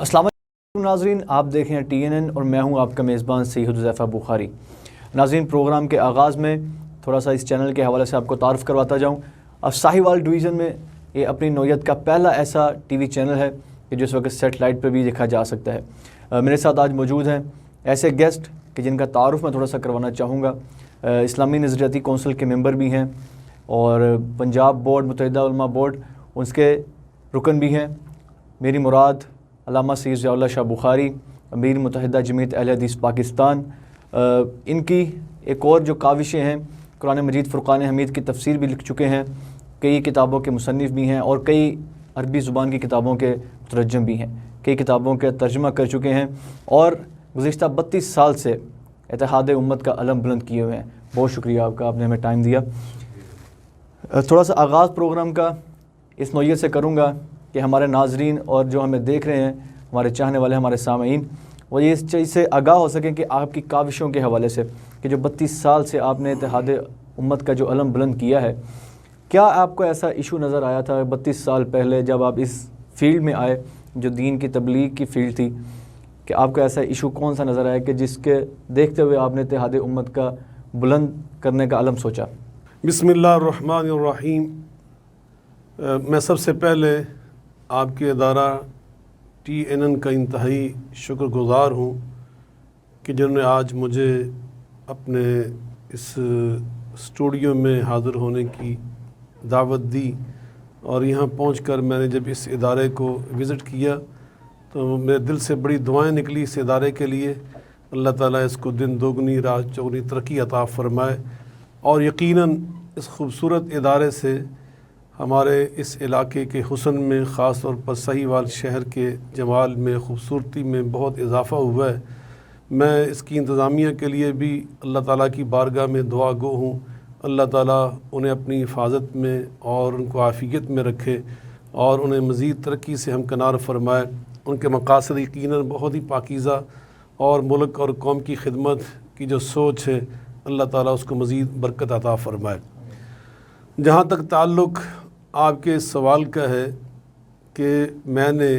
السلام علیکم ناظرین، آپ دیکھیں ہیں TNN اور میں ہوں آپ کا میزبان سید حذیفہ بخاری۔ ناظرین، پروگرام کے آغاز میں تھوڑا سا اس چینل کے حوالے سے آپ کو تعارف کرواتا جاؤں۔ اب ساہیوال ڈویژن میں یہ اپنی نوعیت کا پہلا ایسا ٹی وی چینل ہے کہ جو اس وقت سیٹلائٹ پہ بھی دیکھا جا سکتا ہے۔ میرے ساتھ آج موجود ہیں ایسے گیسٹ کہ جن کا تعارف میں تھوڑا سا کروانا چاہوں گا۔ اسلامی نظریاتی کونسل کے ممبر بھی ہیں اور پنجاب بورڈ، متحدہ علماء بورڈ، اس کے رکن بھی ہیں۔ میری مراد علامہ سید ضیاء اللہ شاہ بخاری، امیر متحدہ جمعیت اہل حدیث پاکستان۔ ان کی ایک اور جو کاوشیں ہیں، قرآن مجید فرقان حمید کی تفسیر بھی لکھ چکے ہیں، کئی کتابوں کے مصنف بھی ہیں اور کئی عربی زبان کی کتابوں کے مترجم بھی ہیں، کئی کتابوں کے ترجمہ کر چکے ہیں اور گزشتہ 32 سال سے اتحاد امت کا علم بلند کیے ہوئے ہیں۔ بہت شکریہ آپ کا، آپ نے ہمیں ٹائم دیا۔ تھوڑا سا آغاز پروگرام کا اس نوعیت سے کروں گا کہ ہمارے ناظرین اور جو ہمیں دیکھ رہے ہیں، ہمارے چاہنے والے، ہمارے سامعین، وہ یہ اس چیز سے آگاہ ہو سکیں کہ آپ کی کاوشوں کے حوالے سے کہ جو 32 سال سے آپ نے اتحاد امت کا جو علم بلند کیا ہے، کیا آپ کو ایسا ایشو نظر آیا تھا 32 سال پہلے جب آپ اس فیلڈ میں آئے جو دین کی تبلیغ کی فیلڈ تھی، کہ آپ کو ایسا ایشو کون سا نظر آیا کہ جس کے دیکھتے ہوئے آپ نے اتحاد امت کا بلند کرنے کا علم سوچا؟ بسم اللہ الرحمن الرحیم۔ میں سب سے پہلے آپ کے ادارہ TNN کا انتہائی شکر گزار ہوں کہ جنہوں نے آج مجھے اپنے اس اسٹوڈیو میں حاضر ہونے کی دعوت دی، اور یہاں پہنچ کر میں نے جب اس ادارے کو وزٹ کیا تو میرے دل سے بڑی دعائیں نکلی اس ادارے کے لیے۔ اللہ تعالیٰ اس کو دن دوگنی رات چوگنی ترقی عطا فرمائے، اور یقیناً اس خوبصورت ادارے سے ہمارے اس علاقے کے حسن میں، خاص طور پر ساہیوال شہر کے جمال میں، خوبصورتی میں بہت اضافہ ہوا ہے۔ میں اس کی انتظامیہ کے لیے بھی اللہ تعالیٰ کی بارگاہ میں دعا گو ہوں، اللہ تعالیٰ انہیں اپنی حفاظت میں اور ان کو عافیت میں رکھے اور انہیں مزید ترقی سے ہمکنار فرمائے۔ ان کے مقاصد یقیناً بہت ہی پاکیزہ، اور ملک اور قوم کی خدمت کی جو سوچ ہے، اللہ تعالیٰ اس کو مزید برکت عطا فرمائے۔ جہاں تک تعلق آپ کے سوال کا ہے کہ میں نے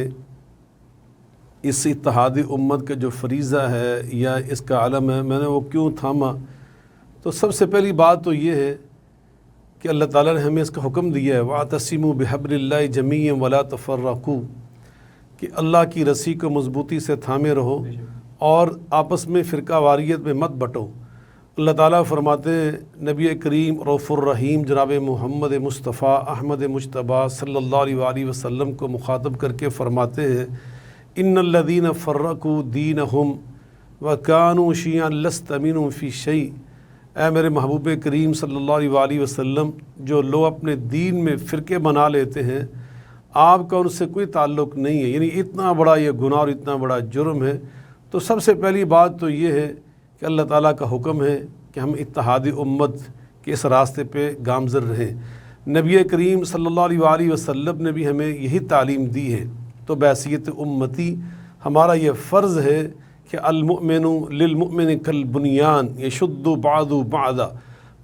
اس اتحاد امت کا جو فریضہ ہے یا اس کا علم ہے، میں نے وہ کیوں تھاما، تو سب سے پہلی بات تو یہ ہے کہ اللہ تعالیٰ نے ہمیں اس کا حکم دیا ہے، وَاعْتَصِمُوا بِحَبْلِ اللَّهِ جَمِيعًا وَلَا تَفَرَّقُوا، کہ اللہ کی رسی کو مضبوطی سے تھامے رہو اور آپس میں فرقہ واریت میں مت بٹو۔ اللہ تعالیٰ فرماتے ہیں، نبی کریم رؤوف الرحیم جناب محمد مصطفیٰ احمد مجتبیٰ صلی اللہ علیہ وآلہ وسلم کو مخاطب کر کے فرماتے ہیں، ان الذین فرقوا دینہم وکانوا شیعا لست منہم فی شیء، اے میرے محبوب کریم صلی اللہ علیہ وآلہ وسلم، جو لوگ اپنے دین میں فرقے بنا لیتے ہیں، آپ کا ان سے کوئی تعلق نہیں ہے۔ یعنی اتنا بڑا یہ گناہ اور اتنا بڑا جرم ہے۔ تو سب سے پہلی بات تو یہ ہے کہ اللہ تعالیٰ کا حکم ہے کہ ہم اتحاد امت کے اس راستے پہ گامزن رہیں۔ نبی کریم صلی اللہ علیہ وآلہ وسلم نے بھی ہمیں یہی تعلیم دی ہے۔ تو بحیثیت امتی ہمارا یہ فرض ہے کہ المؤمن للمؤمن کالبنیان یشد بعضہ بعضا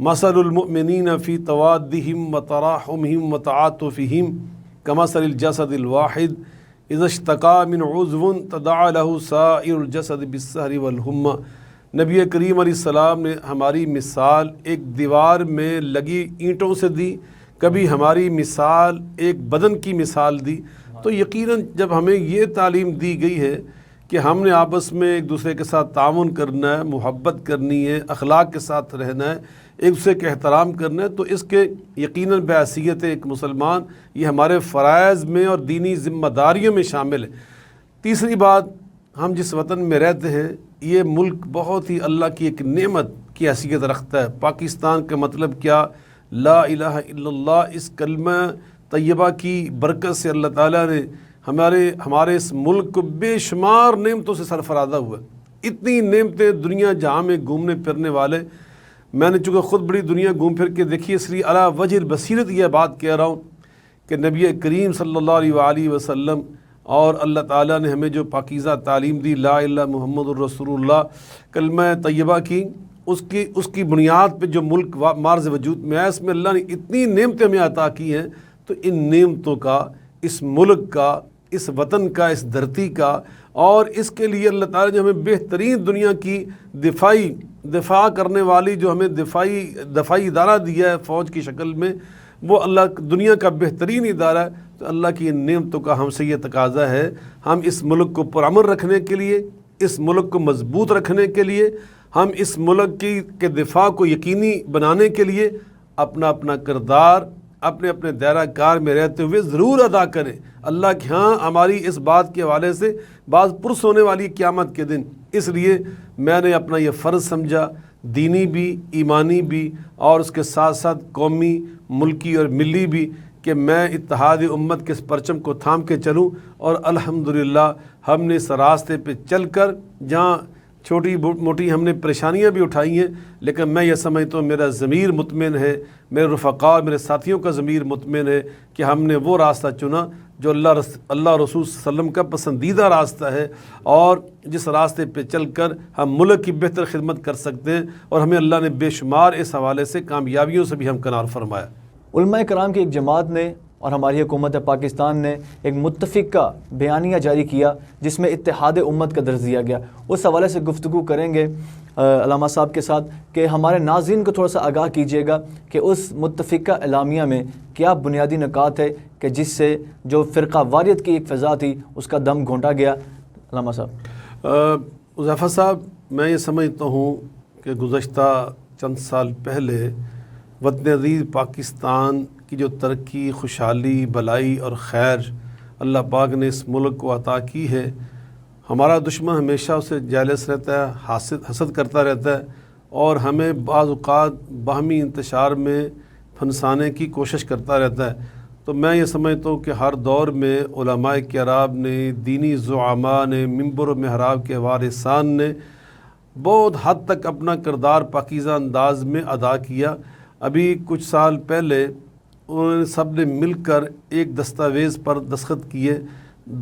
مثل المؤمنین فی توادہم وتراحمہم وتعاطفہم کمثل الجسد الواحد اذا اشتکا من عضو تداعی لہ سائر الجسد بالسہر والحمى۔ نبی کریم علیہ السلام نے ہماری مثال ایک دیوار میں لگی اینٹوں سے دی، کبھی ہماری مثال ایک بدن کی مثال دی۔ تو یقیناً جب ہمیں یہ تعلیم دی گئی ہے کہ ہم نے آپس میں ایک دوسرے کے ساتھ تعاون کرنا ہے، محبت کرنی ہے، اخلاق کے ساتھ رہنا ہے، ایک دوسرے کے احترام کرنا ہے، تو اس کے یقیناً بحیثیت ایک مسلمان یہ ہمارے فرائض میں اور دینی ذمہ داریوں میں شامل ہے۔ تیسری بات، ہم جس وطن میں رہتے ہیں یہ ملک بہت ہی اللہ کی ایک نعمت کی حیثیت رکھتا ہے۔ پاکستان کا مطلب کیا؟ لا الہ الا اللہ، اس کلمہ طیبہ کی برکت سے اللہ تعالیٰ نے ہمارے اس ملک کو بے شمار نعمتوں سے سرفرازہ ہوا ہے۔ اتنی نعمتیں دنیا جہاں میں گھومنے پھرنے والے، میں نے چونکہ خود بڑی دنیا گھوم پھر کے دیکھی، اس لیے علی وجہ البصیرت یہ بات کہہ رہا ہوں کہ نبی کریم صلی اللہ علیہ وآلہ وسلم اور اللہ تعالیٰ نے ہمیں جو پاکیزہ تعلیم دی، لا الہ محمد الرسول اللہ، کلمہ طیبہ کی، اس کی بنیاد پہ جو ملک مارز وجود میں ہے، اس میں اللہ نے اتنی نعمتیں ہمیں عطا کی ہیں، تو ان نعمتوں کا، اس ملک کا اس وطن کا، اس دھرتی کا، اور اس کے لیے اللہ تعالیٰ نے ہمیں بہترین دنیا کی دفاع کرنے والی جو ہمیں دفاعی ادارہ دیا ہے فوج کی شکل میں، وہ اللہ دنیا کا بہترین ادارہ ہے۔ تو اللہ کی ان نعمتوں کا ہم سے یہ تقاضا ہے، ہم اس ملک کو پرامن رکھنے کے لیے، اس ملک کو مضبوط رکھنے کے لیے، ہم اس ملک کے دفاع کو یقینی بنانے کے لیے اپنا اپنا کردار اپنے اپنے دائرہ کار میں رہتے ہوئے ضرور ادا کریں۔ اللہ کے ہاں ہماری اس بات کے حوالے سے بعض پرس ہونے والی قیامت کے دن، اس لیے میں نے اپنا یہ فرض سمجھا، دینی بھی، ایمانی بھی، اور اس کے ساتھ ساتھ قومی، ملکی اور ملی بھی، کہ میں اتحاد امت کے اس پرچم کو تھام کے چلوں۔ اور الحمدللہ ہم نے اس راستے پہ چل کر جہاں چھوٹی موٹی ہم نے پریشانیاں بھی اٹھائی ہیں، لیکن میں یہ سمجھتا ہوں میرا ضمیر مطمئن ہے، میرے رفقاء، میرے ساتھیوں کا ضمیر مطمئن ہے کہ ہم نے وہ راستہ چنا جو اللہ رسول صلی اللہ علیہ وسلم کا پسندیدہ راستہ ہے، اور جس راستے پہ چل کر ہم ملک کی بہتر خدمت کر سکتے ہیں، اور ہمیں اللہ نے بے شمار اس حوالے سے کامیابیوں سے بھی ہمکنار فرمایا۔ علماء کرام کی ایک جماعت نے اور ہماری حکومت پاکستان نے ایک متفقہ بیانیہ جاری کیا جس میں اتحاد امت کا درس دیا گیا۔ اس حوالے سے گفتگو کریں گے علامہ صاحب کے ساتھ کہ ہمارے ناظرین کو تھوڑا سا آگاہ کیجیے گا کہ اس متفقہ اعلامیہ میں کیا بنیادی نکات ہے کہ جس سے جو فرقہ واریت کی ایک فضا تھی اس کا دم گھونٹا گیا۔ علامہ صاحب۔ حذیفہ صاحب، میں یہ سمجھتا ہوں کہ گزشتہ چند سال پہلے وطن عزیز پاکستان کی جو ترقی، خوشحالی، بلائی اور خیر اللہ پاک نے اس ملک کو عطا کی ہے، ہمارا دشمن ہمیشہ اسے جیلس رہتا ہے، حسد کرتا رہتا ہے، اور ہمیں بعض اوقات باہمی انتشار میں پھنسانے کی کوشش کرتا رہتا ہے۔ تو میں یہ سمجھتا ہوں کہ ہر دور میں علماء کرام نے، دینی زعماء نے، منبر و محراب کے وارثان نے بہت حد تک اپنا کردار پاکیزہ انداز میں ادا کیا۔ ابھی کچھ سال پہلے انہوں نے سب نے مل کر ایک دستاویز پر دستخط کیے،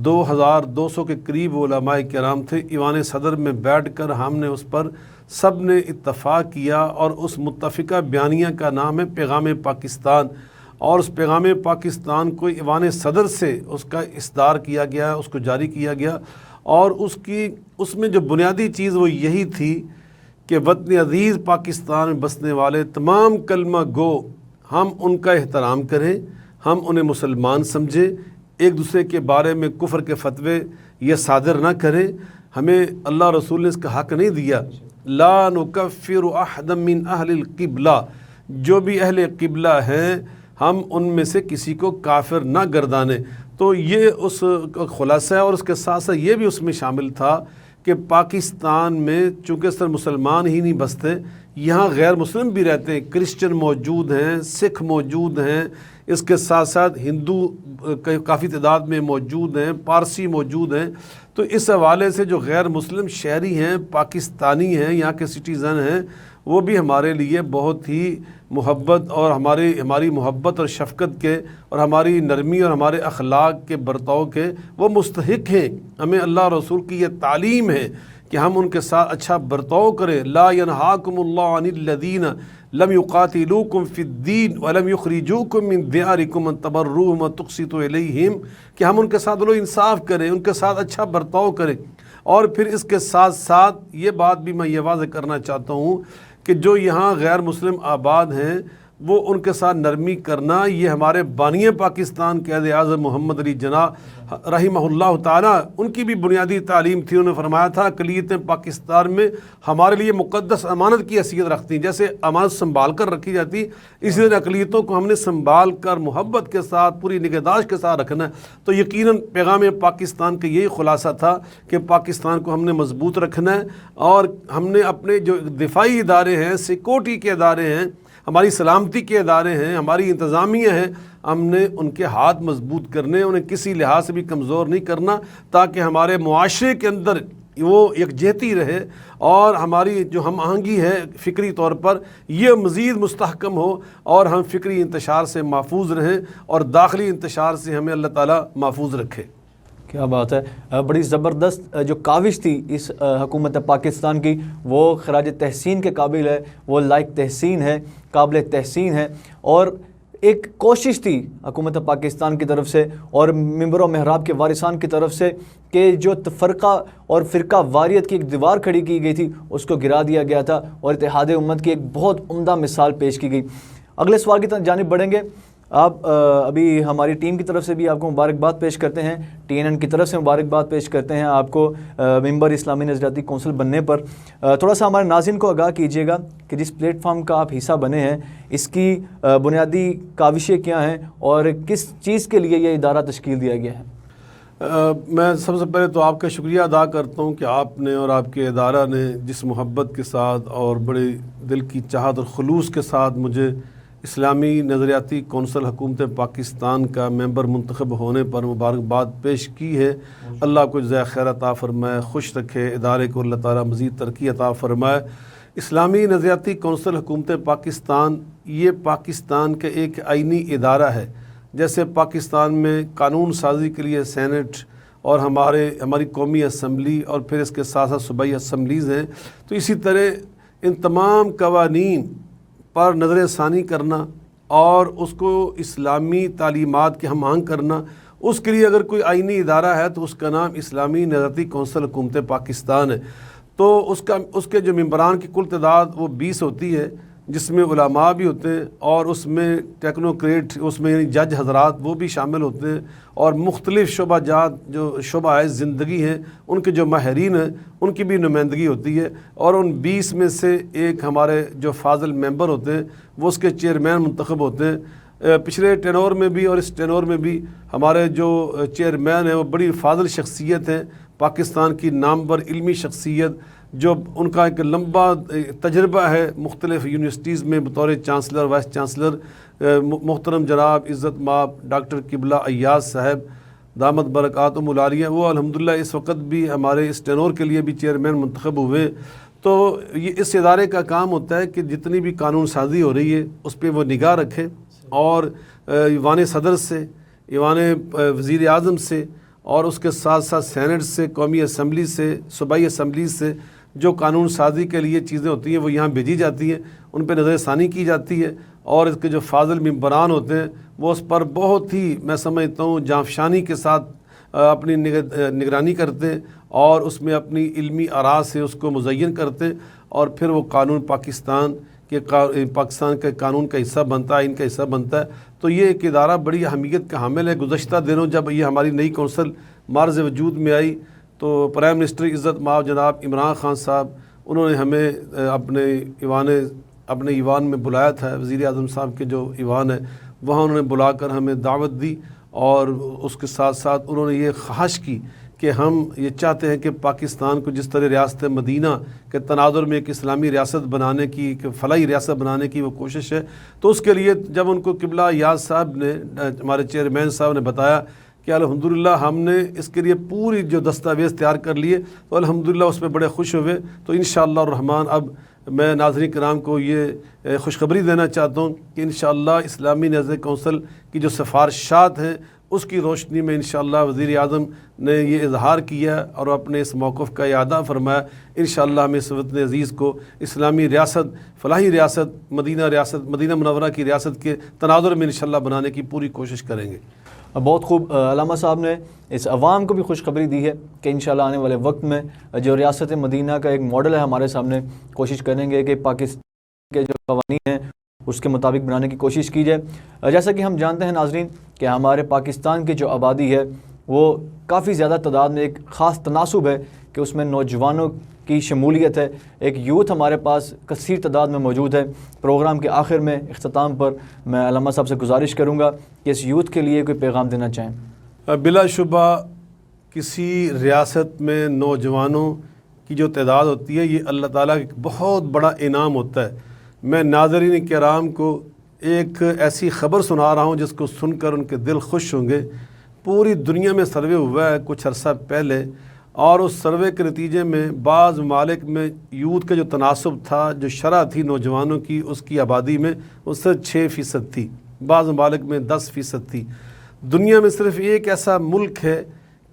2200 کے قریب علماء کرام تھے، ایوان صدر میں بیٹھ کر ہم نے اس پر سب نے اتفاق کیا، اور اس متفقہ بیانیہ کا نام ہے پیغام پاکستان، اور اس پیغام پاکستان کو ایوان صدر سے اس کا اصدار کیا گیا، اس کو جاری کیا گیا، اور اس میں جو بنیادی چیز وہ یہی تھی کہ وطن عزیز پاکستان میں بسنے والے تمام کلمہ گو ہم ان کا احترام کریں، ہم انہیں مسلمان سمجھیں، ایک دوسرے کے بارے میں کفر کے فتوے یہ صادر نہ کریں۔ ہمیں اللہ رسول نے اس کا حق نہیں دیا، لا نکفر احدا من اہل القبلہ، جو بھی اہل قبلہ ہیں ہم ان میں سے کسی کو کافر نہ گردانیں۔ تو یہ اس کا خلاصہ ہے، اور اس کے ساتھ ساتھ یہ بھی اس میں شامل تھا کہ پاکستان میں چونکہ صرف مسلمان ہی نہیں بستے، یہاں غیر مسلم بھی رہتے ہیں، کرسچن موجود ہیں، سکھ موجود ہیں، اس کے ساتھ ساتھ ہندو کافی تعداد میں موجود ہیں، پارسی موجود ہیں۔ تو اس حوالے سے جو غیر مسلم شہری ہیں، پاکستانی ہیں، یہاں کے سٹیزن ہیں، وہ بھی ہمارے لیے بہت ہی محبت اور ہماری محبت اور شفقت کے، اور ہماری نرمی اور ہمارے اخلاق کے برتاؤ کے وہ مستحق ہیں۔ ہمیں اللہ رسول کی یہ تعلیم ہے کہ ہم ان کے ساتھ اچھا برتاؤ کریں۔ لا ینہاکم اللہ عن الذین لم یقاتلوکم فی الدین ولم یخرجوکم من دیارکم ان تبروہم وتقسطوا الیہم، کہ ہم ان کے ساتھ انصاف کریں، ان کے ساتھ اچھا برتاؤ کریں۔ اور پھر اس کے ساتھ ساتھ یہ بات بھی میں یہ واضح کرنا چاہتا ہوں کہ جو یہاں غیر مسلم آباد ہیں وہ ان کے ساتھ نرمی کرنا، یہ ہمارے بانی پاکستان قائد اعظم محمد علی جناح رحمہ اللہ تعالیٰ ان کی بھی بنیادی تعلیم تھی۔ انہوں نے فرمایا تھا اقلیتیں پاکستان میں ہمارے لیے مقدس امانت کی حیثیت رکھتی ہیں، جیسے امانت سنبھال کر رکھی جاتی، اسی طرح اقلیتوں کو ہم نے سنبھال کر محبت کے ساتھ پوری نگہداشت کے ساتھ رکھنا ہے۔ تو یقیناً پیغام پاکستان کا یہی خلاصہ تھا کہ پاکستان کو ہم نے مضبوط رکھنا ہے، اور ہم نے اپنے جو دفاعی ادارے ہیں، سیکورٹی کے ادارے ہیں، ہماری سلامتی کے ادارے ہیں، ہماری انتظامیہ ہیں، ہم نے ان کے ہاتھ مضبوط کرنے، انہیں کسی لحاظ سے بھی کمزور نہیں کرنا، تاکہ ہمارے معاشرے کے اندر وہ یکجہتی رہے، اور ہماری جو ہم آہنگی ہے فکری طور پر یہ مزید مستحکم ہو، اور ہم فکری انتشار سے محفوظ رہیں، اور داخلی انتشار سے ہمیں اللہ تعالیٰ محفوظ رکھے۔ کیا بات ہے، بڑی زبردست جو کاوش تھی اس حکومت پاکستان کی، وہ خراج تحسین کے قابل ہے، وہ لائق تحسین ہے، قابل تحسین ہے۔ اور ایک کوشش تھی حکومت پاکستان کی طرف سے اور ممبر و محراب کے وارثان کی طرف سے کہ جو تفرقہ اور فرقہ واریت کی ایک دیوار کھڑی کی گئی تھی اس کو گرا دیا گیا تھا اور اتحاد امت کی ایک بہت عمدہ مثال پیش کی گئی۔ اگلے سوال کی جانب بڑھیں گے۔ آپ ابھی ہماری ٹیم کی طرف سے بھی آپ کو مبارکباد پیش کرتے ہیں، TNN کی طرف سے مبارکباد پیش کرتے ہیں آپ کو ممبر اسلامی نظریاتی کونسل بننے پر۔ تھوڑا سا ہمارے ناظرین کو آگاہ کیجیے گا کہ جس پلیٹ فارم کا آپ حصہ بنے ہیں اس کی بنیادی کاوشیں کیا ہیں اور کس چیز کے لیے یہ ادارہ تشکیل دیا گیا ہے۔ میں سب سے پہلے تو آپ کا شکریہ ادا کرتا ہوں کہ آپ نے اور آپ کے ادارہ نے جس محبت کے ساتھ اور بڑے دل کی چاہت اور خلوص کے ساتھ مجھے اسلامی نظریاتی کونسل حکومت پاکستان کا ممبر منتخب ہونے پر مبارکباد پیش کی ہے، اللہ کو جزائے خیر عطا فرمائے، خوش رکھے، ادارے کو اللہ تعالیٰ مزید ترقی عطا فرمائے۔ اسلامی نظریاتی کونسل حکومت پاکستان یہ پاکستان کا ایک آئینی ادارہ ہے۔ جیسے پاکستان میں قانون سازی کے لیے سینٹ اور ہماری قومی اسمبلی اور پھر اس کے ساتھ ساتھ صوبائی اسمبلیز ہیں، تو اسی طرح ان تمام قوانین پر نظر ثانی کرنا اور اس کو اسلامی تعلیمات کے ہم آہنگ کرنا، اس کے لیے اگر کوئی آئینی ادارہ ہے تو اس کا نام اسلامی نظریاتی کونسل حکومت پاکستان ہے۔ تو اس کے جو ممبران کی کل تعداد وہ 20 ہوتی ہے، جس میں علماء بھی ہوتے ہیں اور اس میں ٹیکنوکریٹ، اس میں یعنی جج حضرات وہ بھی شامل ہوتے ہیں، اور مختلف شعبہ جات جو شعبہ زندگی ہیں ان کے جو ماہرین ہیں ان کی بھی نمائندگی ہوتی ہے، اور ان 20 میں سے ایک ہمارے جو فاضل ممبر ہوتے ہیں وہ اس کے چیئرمین منتخب ہوتے ہیں۔ پچھلے ٹینور میں بھی اور اس ٹینور میں بھی ہمارے جو چیئرمین ہیں وہ بڑی فاضل شخصیت ہیں، پاکستان کی نامور علمی شخصیت، جو ان کا ایک لمبا تجربہ ہے مختلف یونیورسٹیز میں بطور چانسلر، وائس چانسلر، محترم جناب عزت مآب ڈاکٹر قبلہ ایاز صاحب دامت برکاتہم العالیہ، وہ الحمدللہ اس وقت بھی ہمارے اس ٹینور کے لیے بھی چیئرمین منتخب ہوئے۔ تو یہ اس ادارے کا کام ہوتا ہے کہ جتنی بھی قانون سازی ہو رہی ہے اس پہ وہ نگاہ رکھے، اور ایوان صدر سے، ایوان وزیر اعظم سے، اور اس کے ساتھ ساتھ سینٹ سے، قومی اسمبلی سے، صوبائی اسمبلی سے جو قانون سازی کے لیے چیزیں ہوتی ہیں وہ یہاں بھیجی جاتی ہیں، ان پہ نظر ثانی کی جاتی ہے، اور اس کے جو فاضل ممبران ہوتے ہیں وہ اس پر بہت ہی میں سمجھتا ہوں جانفشانی کے ساتھ اپنی نگرانی کرتے ہیں، اور اس میں اپنی علمی آراء سے اس کو مزین کرتے ہیں، اور پھر وہ قانون پاکستان کے قانون کا حصہ بنتا ہے، ان کا حصہ بنتا ہے۔ تو یہ ایک ادارہ بڑی اہمیت کا حامل ہے۔ گزشتہ دنوں جب یہ ہماری نئی کونسل معرض وجود میں آئی تو پرائم منسٹر عزت مآب جناب عمران خان صاحب انہوں نے ہمیں اپنے ایوان میں بلایا تھا، وزیر اعظم صاحب کے جو ایوان ہے وہاں انہوں نے بلا کر ہمیں دعوت دی، اور اس کے ساتھ ساتھ انہوں نے یہ خواہش کی کہ ہم یہ چاہتے ہیں کہ پاکستان کو جس طرح ریاست مدینہ کے تناظر میں ایک اسلامی ریاست بنانے کی، ایک فلاحی ریاست بنانے کی وہ کوشش ہے، تو اس کے لیے جب ان کو قبلہ ایاز صاحب نے، ہمارے چیئرمین صاحب نے بتایا کہ الحمدللہ ہم نے اس کے لیے پوری جو دستاویز تیار کر لیے، تو الحمدللہ اس پہ بڑے خوش ہوئے۔ تو انشاءاللہ الرحمن اب میں ناظرین کرام کو یہ خوشخبری دینا چاہتا ہوں کہ انشاءاللہ اسلامی نظریاتی کونسل کی جو سفارشات ہیں اس کی روشنی میں انشاءاللہ وزیر اعظم نے یہ اظہار کیا اور اپنے اس موقف کا اعادہ فرمایا۔ انشاءاللہ ہم اس وطن عزیز کو اسلامی ریاست، فلاحی ریاست، مدینہ منورہ کی ریاست کے تناظر میں انشاءاللہ بنانے کی پوری کوشش کریں گے۔ بہت خوب، علامہ صاحب نے اس عوام کو بھی خوشخبری دی ہے کہ انشاءاللہ آنے والے وقت میں جو ریاست مدینہ کا ایک ماڈل ہے ہمارے سامنے، کوشش کریں گے کہ پاکستان کے جو قوانین ہیں اس کے مطابق بنانے کی کوشش کی جائے۔ جیسا کہ ہم جانتے ہیں ناظرین کہ ہمارے پاکستان کی جو آبادی ہے وہ کافی زیادہ تعداد میں ایک خاص تناسب ہے کہ اس میں نوجوانوں کی شمولیت ہے، ایک یوتھ ہمارے پاس کثیر تعداد میں موجود ہے۔ پروگرام کے آخر میں اختتام پر میں علامہ صاحب سے گزارش کروں گا کہ اس یوتھ کے لیے کوئی پیغام دینا چاہیں۔ بلا شبہ کسی ریاست میں نوجوانوں کی جو تعداد ہوتی ہے یہ اللہ تعالیٰ کا ایک بہت بڑا انعام ہوتا ہے۔ میں ناظرین کرام کو ایک ایسی خبر سنا رہا ہوں جس کو سن کر ان کے دل خوش ہوں گے۔ پوری دنیا میں سروے ہوا ہے کچھ عرصہ پہلے، اور اس سروے کے نتیجے میں بعض ممالک میں یوتھ کا جو تناسب تھا، جو شرح تھی نوجوانوں کی اس کی آبادی میں، اس سے 6% تھی، بعض ممالک میں 10% تھی۔ دنیا میں صرف ایک ایسا ملک ہے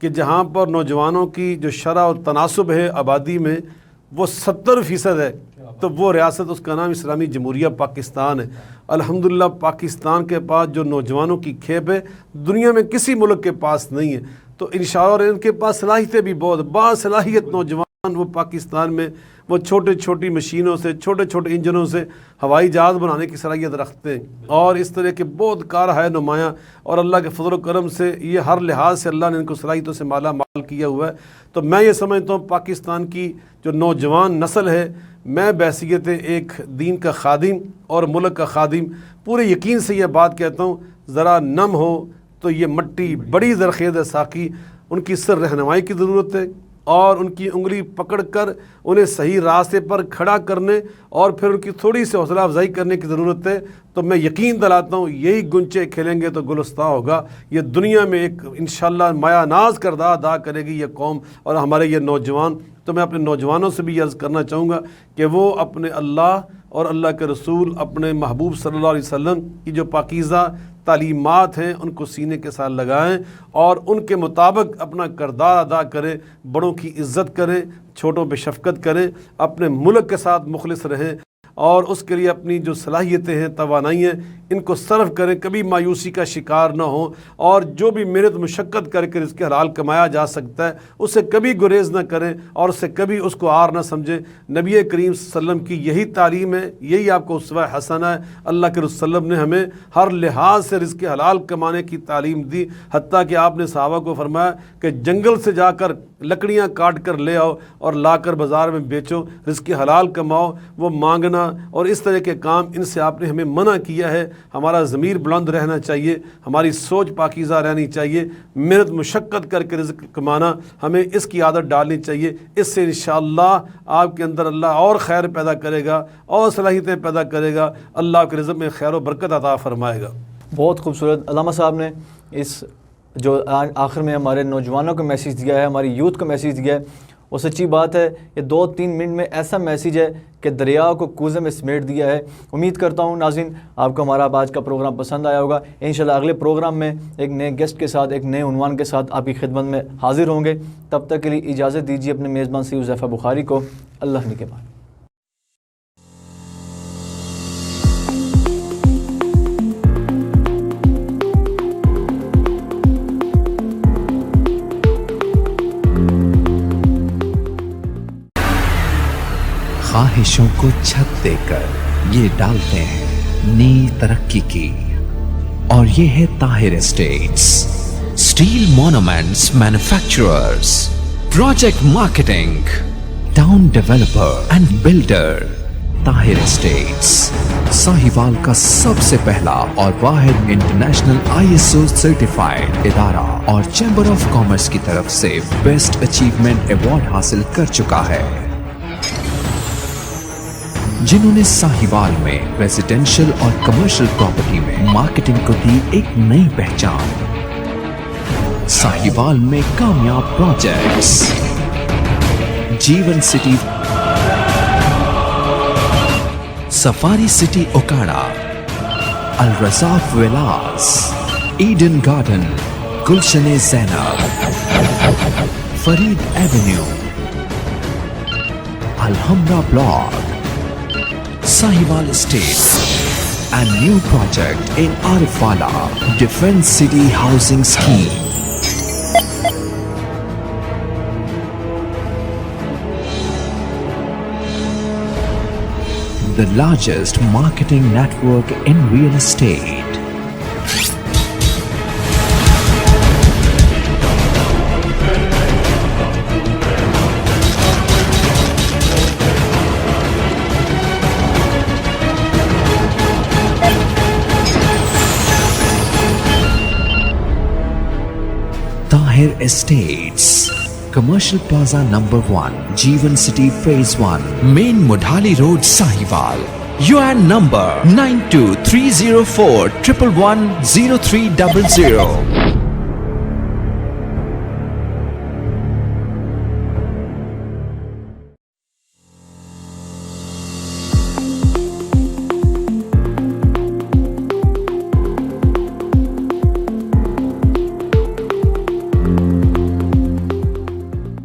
کہ جہاں پر نوجوانوں کی جو شرح اور تناسب ہے آبادی میں وہ 70% ہے، تو وہ ریاست اس کا نام اسلامی جمہوریہ پاکستان ہے۔ الحمدللہ پاکستان کے پاس جو نوجوانوں کی کھیپ ہے دنیا میں کسی ملک کے پاس نہیں ہے، تو انشاءاللہ ان کے پاس صلاحیتیں بھی بہت باصلاحیت نوجوان وہ پاکستان میں وہ چھوٹی مشینوں سے چھوٹے انجنوں سے ہوائی جہاز بنانے کی صلاحیت رکھتے ہیں، اور اس طرح کے بہت کار ہے نمایاں، اور اللہ کے فضل و کرم سے یہ ہر لحاظ سے اللہ نے ان کو صلاحیتوں سے مالا مال کیا ہوا ہے۔ تو میں یہ سمجھتا ہوں پاکستان کی جو نوجوان نسل ہے، میں بحیثیت ایک دین کا خادم اور ملک کا خادم پورے یقین سے یہ بات کہتا ہوں، ذرا نم ہو تو یہ مٹی بڑی زرخیز ہے ساقی، ان کی سر رہنمائی کی ضرورت ہے، اور ان کی انگلی پکڑ کر انہیں صحیح راستے پر کھڑا کرنے اور پھر ان کی تھوڑی سی حوصلہ افزائی کرنے کی ضرورت ہے۔ تو میں یقین دلاتا ہوں یہی گنچے کھیلیں گے تو گلستہ ہوگا، یہ دنیا میں ایک انشاءاللہ مایا ناز کردار ادا کرے گی یہ قوم اور ہمارے یہ نوجوان۔ تو میں اپنے نوجوانوں سے بھی عرض کرنا چاہوں گا کہ وہ اپنے اللہ اور اللہ کے رسول اپنے محبوب صلی اللہ علیہ وسلم کی جو پاکیزہ تعلیمات ہیں ان کو سینے کے ساتھ لگائیں اور ان کے مطابق اپنا کردار ادا کریں، بڑوں کی عزت کریں، چھوٹوں پہ شفقت کریں، اپنے ملک کے ساتھ مخلص رہیں، اور اس کے لیے اپنی جو صلاحیتیں ہیں توانائی ہیں ان کو صرف کریں، کبھی مایوسی کا شکار نہ ہوں، اور جو بھی محنت مشقت کر کے رزق حلال کمایا جا سکتا ہے اسے کبھی گریز نہ کریں اور اسے کبھی اس کو عار نہ سمجھیں۔ نبی کریم صلی اللہ علیہ وسلم کی یہی تعلیم ہے، یہی آپ کو اسوہ حسنہ ہے۔ اللہ کے رسول صلی اللہ علیہ وسلم نے ہمیں ہر لحاظ سے رزق حلال کمانے کی تعلیم دی، حتیٰ کہ آپ نے صحابہ کو فرمایا کہ جنگل سے جا کر لکڑیاں کاٹ کر لے آؤ اور لا کر بازار میں بیچو، رزق حلال کماؤ۔ وہ مانگنا اور اس طرح کے کام ان سے آپ نے ہمیں منع کیا ہے۔ ہمارا ضمیر بلند رہنا چاہیے، ہماری سوچ پاکیزہ رہنی چاہیے، محنت مشقت کر کے رزق کمانا ہمیں اس کی عادت ڈالنی چاہیے۔ اس سے انشاءاللہ آپ کے اندر اللہ اور خیر پیدا کرے گا اور صلاحیتیں پیدا کرے گا، اللہ آپ کے رزق میں خیر و برکت عطا فرمائے گا۔ بہت خوبصورت علامہ صاحب نے اس جو آخر میں ہمارے نوجوانوں کو میسیج دیا ہے، ہماری یوتھ کو میسیج دیا ہے، وہ سچی بات ہے۔ یہ 2-3 منٹ میں ایسا میسیج ہے کہ دریا کو کوزے میں سمیٹ دیا ہے۔ امید کرتا ہوں ناظرین آپ کو ہمارا آج کا پروگرام پسند آیا ہوگا۔ انشاءاللہ اگلے پروگرام میں ایک نئے گیسٹ کے ساتھ، ایک نئے عنوان کے ساتھ آپ کی خدمت میں حاضر ہوں گے۔ تب تک کے لیے اجازت دیجیے اپنے میزبان سید حذیفہ بخاری کو۔ اللہ نگہبان۔ خواہشوں کو چھت دے کر یہ ڈالتے ہیں نئی ترقی کی، اور یہ ہے Tahir estates, steel monuments manufacturers, project marketing, town developer and builder. Tahir estates Sahiwal کا سب سے پہلا اور واحد انٹرنیشنل ISO سرٹیفائیڈ ادارہ اور چیمبر آف کامرس کی طرف سے بیسٹ اچیومنٹ ایوارڈ حاصل کر چکا ہے، جنہوں نے ساہیوال میں ریزیڈینشل اور کمرشل پراپرٹی میں مارکیٹنگ کو دی ایک نئی پہچان۔ ساہیوال میں کامیاب projects: Jeevan city, safari city Okara, Alrazzaq villas, Eden garden, Gulshan Zainab, Farid avenue, Alhamra block, Sahiwal Estates, and new project in Arifala Defense City Housing Scheme. The largest marketing network in real estate. Tahir Estates, Commercial Plaza number 1, Jeevan City Phase 1, Main Mudhali Road, Sahiwal. UN number 923041103000.